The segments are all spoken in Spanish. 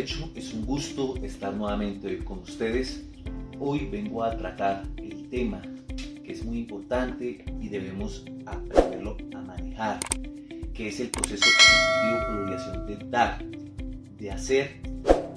Derecho, es un gusto estar nuevamente hoy con ustedes. Hoy vengo a tratar el tema que es muy importante y debemos aprenderlo a manejar, que es el proceso ejecutivo por obligación de dar, de hacer,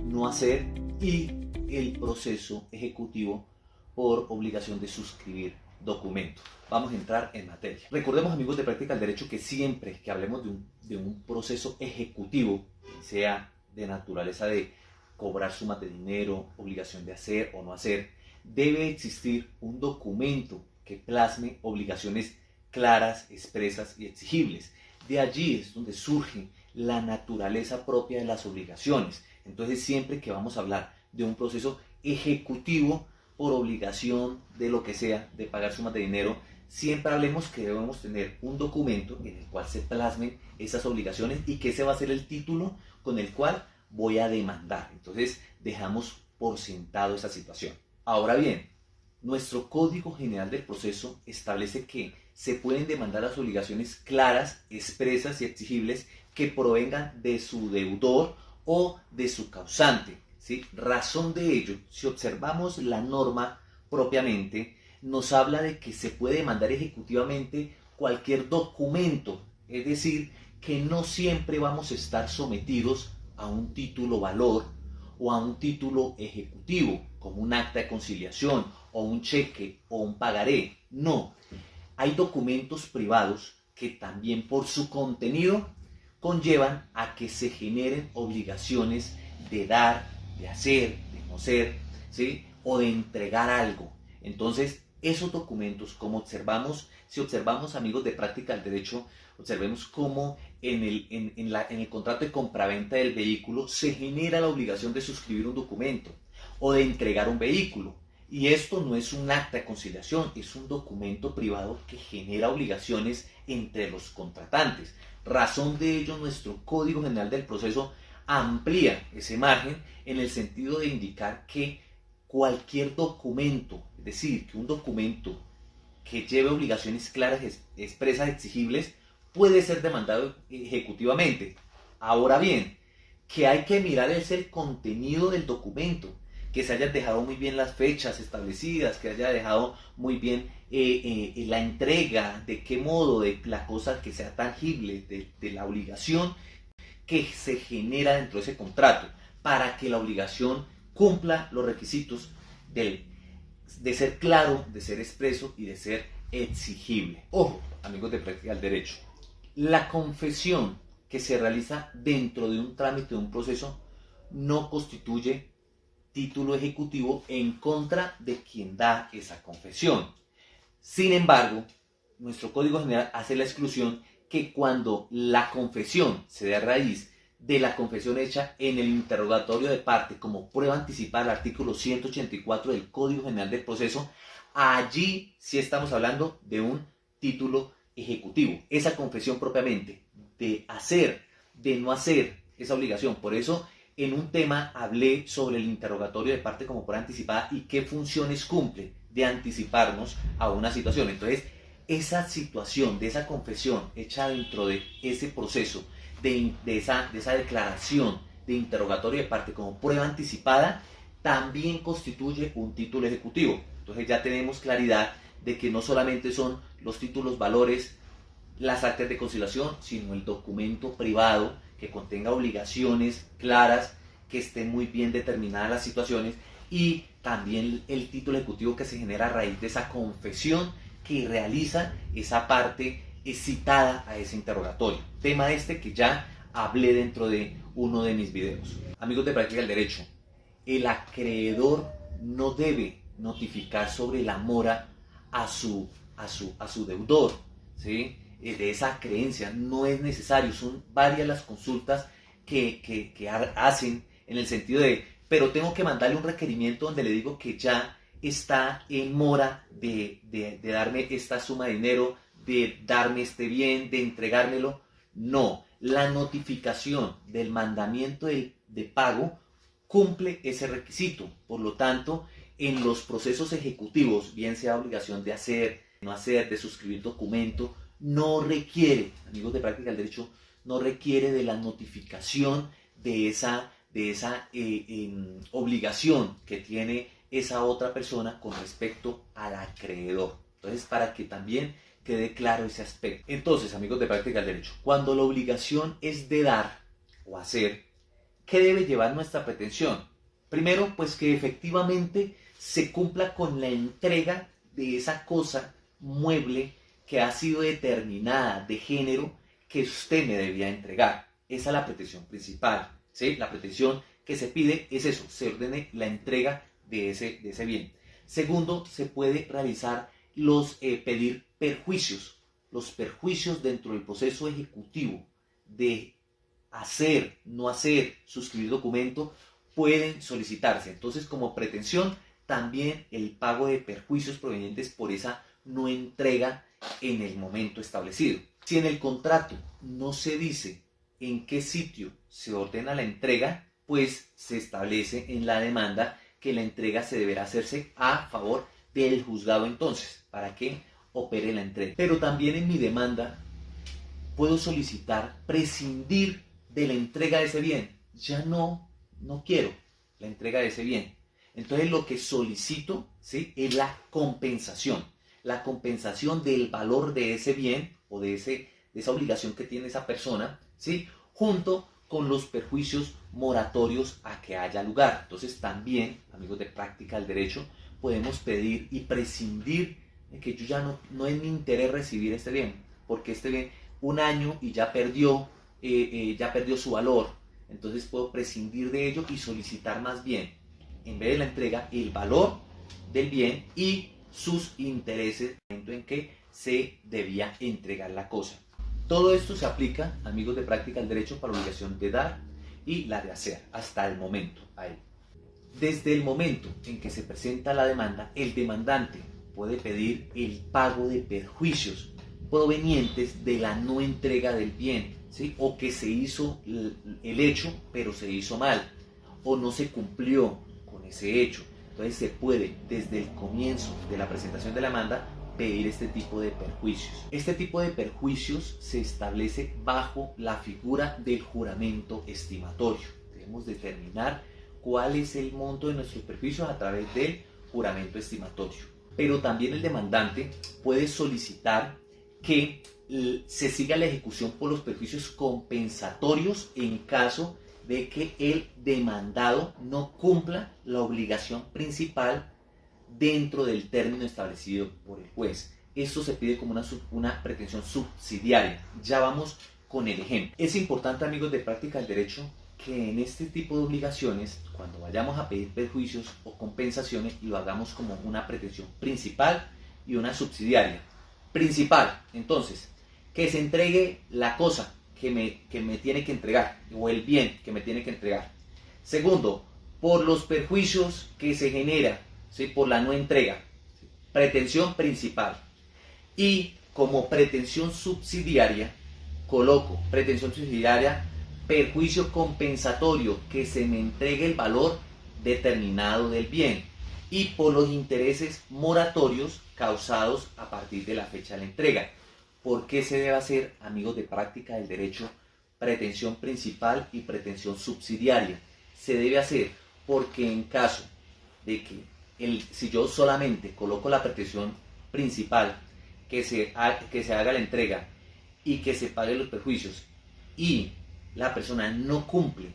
no hacer, y el proceso ejecutivo por obligación de suscribir documentos. Vamos a entrar en materia. Recordemos, amigos de Práctica del Derecho, que siempre que hablemos de un proceso ejecutivo, sea de naturaleza de cobrar sumas de dinero, obligación de hacer o no hacer, debe existir un documento que plasme obligaciones claras, expresas y exigibles. De allí es donde surge la naturaleza propia de las obligaciones. Entonces, siempre que vamos a hablar de un proceso ejecutivo por obligación de lo que sea, de pagar sumas de dinero, siempre hablemos que debemos tener un documento en el cual se plasmen esas obligaciones y que ese va a ser el título con el cual voy a demandar. Entonces, dejamos por sentado esa situación. Ahora bien, nuestro Código General del Proceso establece que se pueden demandar las obligaciones claras, expresas y exigibles que provengan de su deudor o de su causante, ¿sí? Razón de ello, si observamos la norma propiamente, nos habla de que se puede demandar ejecutivamente cualquier documento, es decir, que no siempre vamos a estar sometidos a un título valor o a un título ejecutivo, como un acta de conciliación o un cheque o un pagaré. No, hay documentos privados que también por su contenido conllevan a que se generen obligaciones de dar, de hacer, de no ser, ¿sí? O de entregar algo. Entonces, esos documentos, como observamos, si observamos, amigos de Práctica del Derecho, observemos cómo en el contrato de compraventa del vehículo se genera la obligación de suscribir un documento o de entregar un vehículo. Y esto no es un acta de conciliación, es un documento privado que genera obligaciones entre los contratantes. Razón de ello, nuestro Código General del Proceso amplía ese margen en el sentido de indicar que cualquier documento, es decir, que un documento que lleve obligaciones claras, expresas, exigibles, puede ser demandado ejecutivamente. Ahora bien, que hay que mirar es el contenido del documento, que se haya dejado muy bien las fechas establecidas, que haya dejado muy bien la entrega, de qué modo, de la cosa que sea tangible, de la obligación que se genera dentro de ese contrato, para que la obligación cumpla los requisitos de ser claro, de ser expreso y de ser exigible. Ojo, amigos de Práctica del Derecho, la confesión que se realiza dentro de un trámite, de un proceso, no constituye título ejecutivo en contra de quien da esa confesión. Sin embargo, nuestro Código General hace la exclusión que cuando la confesión se dé a raíz de la confesión hecha en el interrogatorio de parte como prueba anticipada, el artículo 184 del Código General del Proceso, allí sí estamos hablando de un título ejecutivo. Esa confesión propiamente de hacer, de no hacer esa obligación. Por eso, en un tema hablé sobre el interrogatorio de parte como prueba anticipada y qué funciones cumple de anticiparnos a una situación. Entonces, esa situación de esa confesión hecha dentro de ese proceso, de esa declaración de interrogatorio de parte como prueba anticipada, también constituye un título ejecutivo. Entonces ya tenemos claridad de que no solamente son los títulos valores, las actas de conciliación, sino el documento privado que contenga obligaciones claras, que estén muy bien determinadas las situaciones, y también el título ejecutivo que se genera a raíz de esa confesión que realiza esa parte citada a ese interrogatorio. Tema este que ya hablé dentro de uno de mis videos. Amigos de Práctica del Derecho, el acreedor no debe notificar sobre la mora a su deudor, ¿sí? De esa creencia. No es necesario, son varias las consultas que hacen en el sentido de, pero tengo que mandarle un requerimiento donde le digo que ya está en mora de darme esta suma de dinero, de darme este bien, de entregármelo. No, la notificación del mandamiento de pago cumple ese requisito. Por lo tanto, en los procesos ejecutivos, bien sea obligación de hacer, no hacer, de suscribir documento, no requiere, amigos de Práctica del Derecho, no requiere de la notificación de de esa obligación que tiene esa otra persona con respecto al acreedor. Entonces, para que también quede claro ese aspecto. Entonces, amigos de Práctica del Derecho, cuando la obligación es de dar o hacer, ¿qué debe llevar nuestra pretensión? Primero, pues que efectivamente se cumpla con la entrega de esa cosa mueble que ha sido determinada de género que usted me debía entregar. Esa es la pretensión principal, ¿sí? La pretensión que se pide es eso, se ordene la entrega de ese bien. Segundo, se puede realizar pedir perjuicios. Los perjuicios dentro del proceso ejecutivo de hacer, no hacer, suscribir documento, pueden solicitarse. Entonces, como pretensión, también el pago de perjuicios provenientes por esa no entrega en el momento establecido. Si en el contrato no se dice en qué sitio se ordena la entrega, pues se establece en la demanda que la entrega se deberá hacerse a favor del juzgado entonces, para que opere la entrega. Pero también en mi demanda puedo solicitar prescindir de la entrega de ese bien. Ya no quiero la entrega de ese bien. Entonces lo que solicito, ¿sí?, es la compensación del valor de ese bien o de esa obligación que tiene esa persona, ¿sí?, junto con los perjuicios moratorios a que haya lugar. Entonces también, amigos de Práctica del Derecho, podemos pedir y prescindir de que yo ya no es mi interés recibir este bien, porque este bien un año y ya perdió su valor. Entonces puedo prescindir de ello y solicitar más bien, en vez de la entrega, el valor del bien y sus intereses en que se debía entregar la cosa. Todo esto se aplica, amigos de Práctica del Derecho, para la obligación de dar y la de hacer, hasta el momento. Ahí. Desde el momento en que se presenta la demanda, el demandante puede pedir el pago de perjuicios provenientes de la no entrega del bien, ¿sí?, o que se hizo el hecho, pero se hizo mal, o no se cumplió con ese hecho. Entonces se puede, desde el comienzo de la presentación de la demanda, pedir este tipo de perjuicios. Este tipo de perjuicios se establece bajo la figura del juramento estimatorio. Debemos determinar cuál es el monto de nuestros perjuicios a través del juramento estimatorio. Pero también el demandante puede solicitar que se siga la ejecución por los perjuicios compensatorios en caso de que el demandado no cumpla la obligación principal dentro del término establecido por el juez. Esto se pide como una pretensión subsidiaria. Ya vamos con el ejemplo. Es importante, amigos de Práctica del Derecho, que en este tipo de obligaciones, cuando vayamos a pedir perjuicios o compensaciones, lo hagamos como una pretensión principal y una subsidiaria. Principal, entonces, que se entregue la cosa que me tiene que entregar, o el bien que me tiene que entregar. Segundo, por los perjuicios que se genera, ¿sí?, por la no entrega. Pretensión principal. Y como pretensión subsidiaria, coloco pretensión subsidiaria, perjuicio compensatorio, que se me entregue el valor determinado del bien, y por los intereses moratorios causados a partir de la fecha de la entrega. ¿Por qué se debe hacer, amigos de Práctica del Derecho, pretensión principal y pretensión subsidiaria? Se debe hacer porque en caso de que si yo solamente coloco la pretensión principal, que se haga la entrega y que se paguen los perjuicios, y la persona no cumple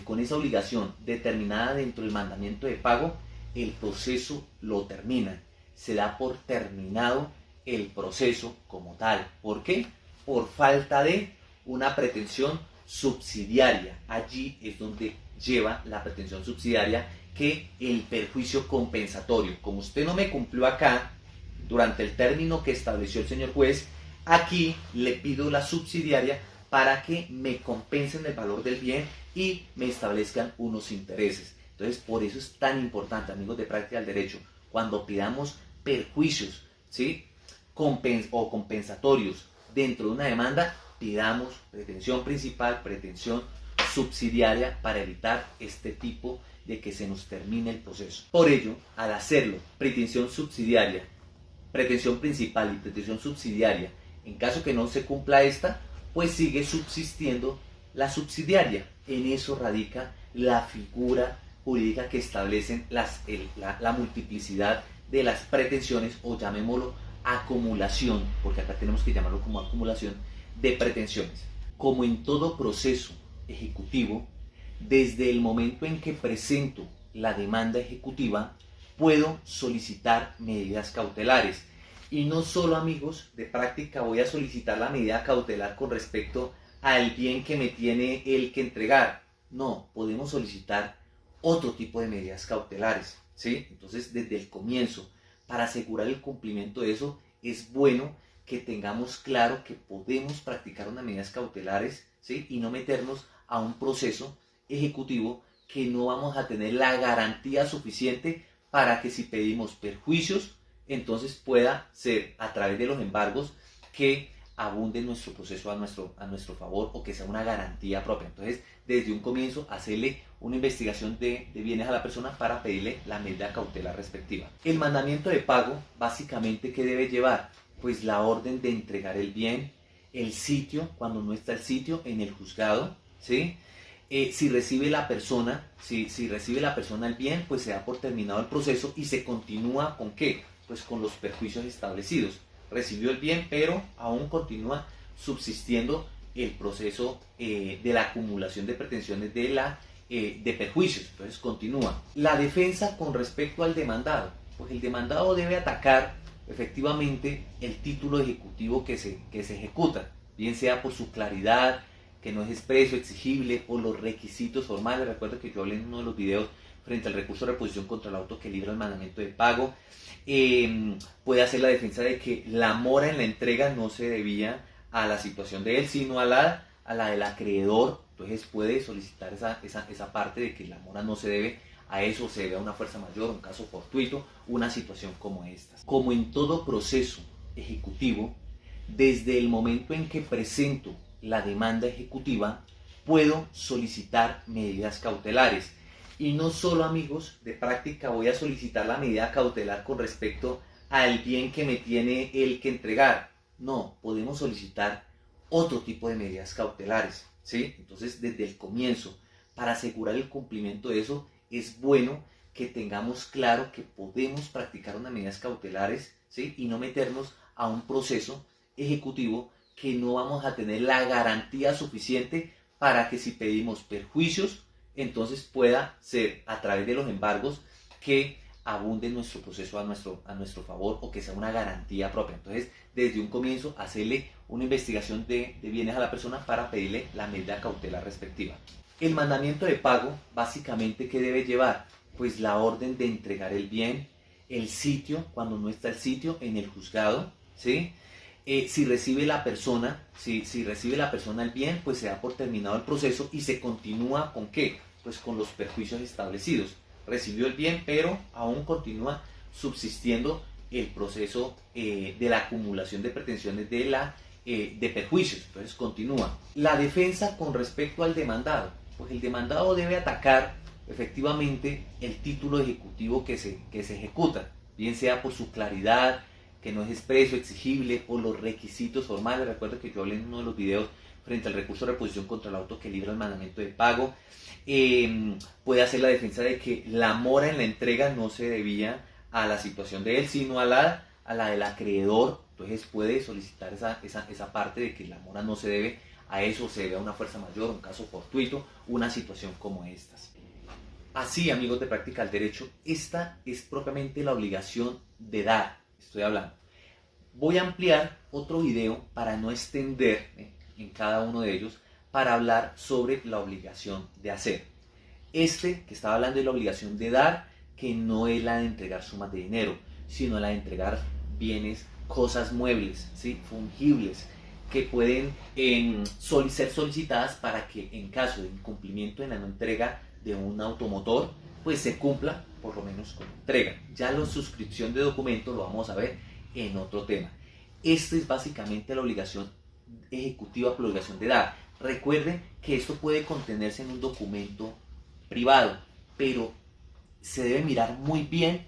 con esa obligación determinada dentro del mandamiento de pago, el proceso lo termina. Se da por terminado el proceso como tal. ¿Por qué? Por falta de una pretensión subsidiaria. Allí es donde lleva la pretensión subsidiaria que el perjuicio compensatorio. Como usted no me cumplió acá durante el término que estableció el señor juez, aquí le pido la subsidiaria para que me compensen el valor del bien y me establezcan unos intereses. Entonces, por eso es tan importante, amigos de Práctica del Derecho, cuando pidamos perjuicios, ¿sí?, o compensatorios dentro de una demanda, pidamos pretensión principal, pretensión subsidiaria, para evitar este tipo de que se nos termine el proceso. Por ello, al hacerlo, pretensión subsidiaria, pretensión principal y pretensión subsidiaria, en caso que no se cumpla esta, pues sigue subsistiendo La subsidiaria, en eso radica la figura jurídica que establecen la multiplicidad de las pretensiones, o llamémoslo acumulación, porque acá tenemos que llamarlo como acumulación de pretensiones. Como en todo proceso ejecutivo, desde el momento en que presento la demanda ejecutiva, puedo solicitar medidas cautelares. Y no solo, amigos de práctica, voy a solicitar la medida cautelar con respecto al bien que me tiene el que entregar. No, podemos solicitar otro tipo de medidas cautelares, ¿sí? Entonces, desde el comienzo, para asegurar el cumplimiento de eso, es bueno que tengamos claro que podemos practicar unas medidas cautelares, ¿sí? Y no meternos a un proceso ejecutivo que no vamos a tener la garantía suficiente para que si pedimos perjuicios, entonces pueda ser a través de los embargos que abunde nuestro proceso a nuestro favor, o que sea una garantía propia. Entonces, desde un comienzo, hacerle una investigación de bienes a la persona para pedirle la medida cautelar respectiva. El mandamiento de pago, básicamente, ¿qué debe llevar? Pues la orden de entregar el bien, el sitio, cuando no está el sitio, en el juzgado, ¿sí? Si recibe la persona, si recibe la persona el bien, pues se da por terminado el proceso y se continúa ¿con qué? Pues con los perjuicios establecidos. Recibió el bien, pero aún continúa subsistiendo el proceso de la acumulación de pretensiones de perjuicios. Entonces continúa. La defensa con respecto al demandado. Pues el demandado debe atacar efectivamente el título ejecutivo que se ejecuta, bien sea por su claridad, que no es expreso, exigible, o los requisitos formales. Recuerda que yo hablé en uno de los videos frente al recurso de reposición contra el auto que libra el mandamiento de pago. Puede hacer la defensa de que la mora en la entrega no se debía a la situación de él, sino a la del acreedor. Entonces puede solicitar esa parte de que la mora no se debe a eso, se debe a una fuerza mayor, un caso fortuito, una situación como esta. Como en todo proceso ejecutivo, desde el momento en que presento la demanda ejecutiva, puedo solicitar medidas cautelares. Y no solo, amigos de práctica, voy a solicitar la medida cautelar con respecto al bien que me tiene el que entregar. No, podemos solicitar otro tipo de medidas cautelares, ¿sí? Entonces, desde el comienzo, para asegurar el cumplimiento de eso, es bueno que tengamos claro que podemos practicar unas medidas cautelares, ¿sí? Y no meternos a un proceso ejecutivo que no vamos a tener la garantía suficiente para que si pedimos perjuicios, entonces pueda ser a través de los embargos que abunde nuestro proceso a nuestro favor, o que sea una garantía propia. Entonces, desde un comienzo, hacerle una investigación de bienes a la persona para pedirle la medida cautelar respectiva. El mandamiento de pago, básicamente, ¿qué debe llevar? Pues la orden de entregar el bien, el sitio, cuando no está el sitio, en el juzgado, ¿sí? Si recibe la persona, si recibe la persona el bien, pues se da por terminado el proceso y se continúa ¿con qué? Pues con los perjuicios establecidos. Recibió el bien, pero aún continúa subsistiendo el proceso de la acumulación de pretensiones de perjuicios. Entonces continúa. La defensa con respecto al demandado. Pues el demandado debe atacar efectivamente el título ejecutivo que se ejecuta, bien sea por su claridad, que no es expreso, exigible, o los requisitos formales. Recuerda que yo hablé en uno de los videos frente al recurso de reposición contra el auto que libra el mandamiento de pago. Puede hacer la defensa de que la mora en la entrega no se debía a la situación de él, sino a la del acreedor. Entonces puede solicitar esa parte de que la mora no se debe a eso, se debe a una fuerza mayor, un caso fortuito, una situación como estas. Así, amigos de Práctica del Derecho, esta es propiamente la obligación de dar. Estoy hablando. Voy a ampliar otro video para no extenderme en cada uno de ellos, para hablar sobre la obligación de hacer. Que estaba hablando de la obligación de dar, que no es la de entregar sumas de dinero, sino la de entregar bienes, cosas muebles, ¿sí? Fungibles, que pueden ser solicitadas para que en caso de incumplimiento en la no entrega de un automotor, pues se cumpla por lo menos con entrega. Ya la suscripción de documentos lo vamos a ver en otro tema. Esta es básicamente la obligación ejecutiva por la obligación de dar. Recuerden que esto puede contenerse en un documento privado, pero se debe mirar muy bien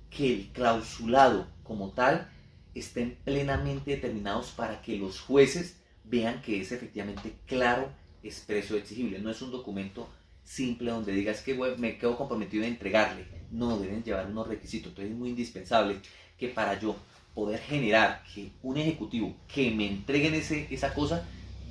que el clausulado como tal estén plenamente determinados para que los jueces vean que es efectivamente claro expreso y exigible. No es un documento simple donde digas que me quedo comprometido en entregarle. No, deben llevar unos requisitos. Entonces es muy indispensable que para yo poder generar que un ejecutivo que me entreguen esa cosa,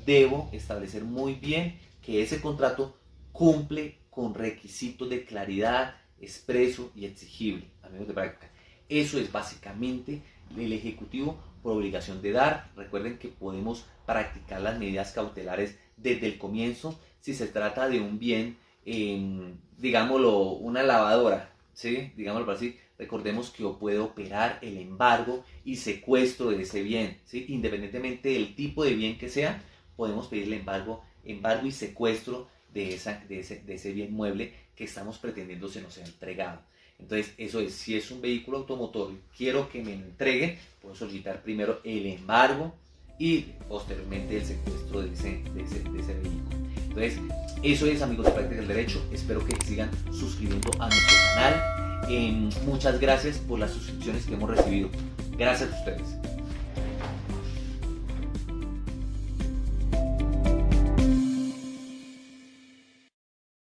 debo establecer muy bien que ese contrato cumple con requisitos de claridad, expreso y exigible. Amigos de práctica, eso es básicamente el ejecutivo por obligación de dar. Recuerden que podemos practicar las medidas cautelares desde el comienzo si se trata de un bien, digámoslo, una lavadora, ¿sí? Digámoslo así. Recordemos que yo puedo operar el embargo y secuestro de ese bien, ¿sí? Independientemente del tipo de bien que sea, podemos pedirle embargo y secuestro de ese bien mueble que estamos pretendiendo se nos sea entregado. Entonces, eso es, si es un vehículo automotor y quiero que me entreguen, puedo solicitar primero el embargo y posteriormente el secuestro de ese vehículo. Entonces, eso es, amigos de Práctica del Derecho. Espero que sigan suscribiendo a nuestro canal. Muchas gracias por las suscripciones que hemos recibido. Gracias a ustedes.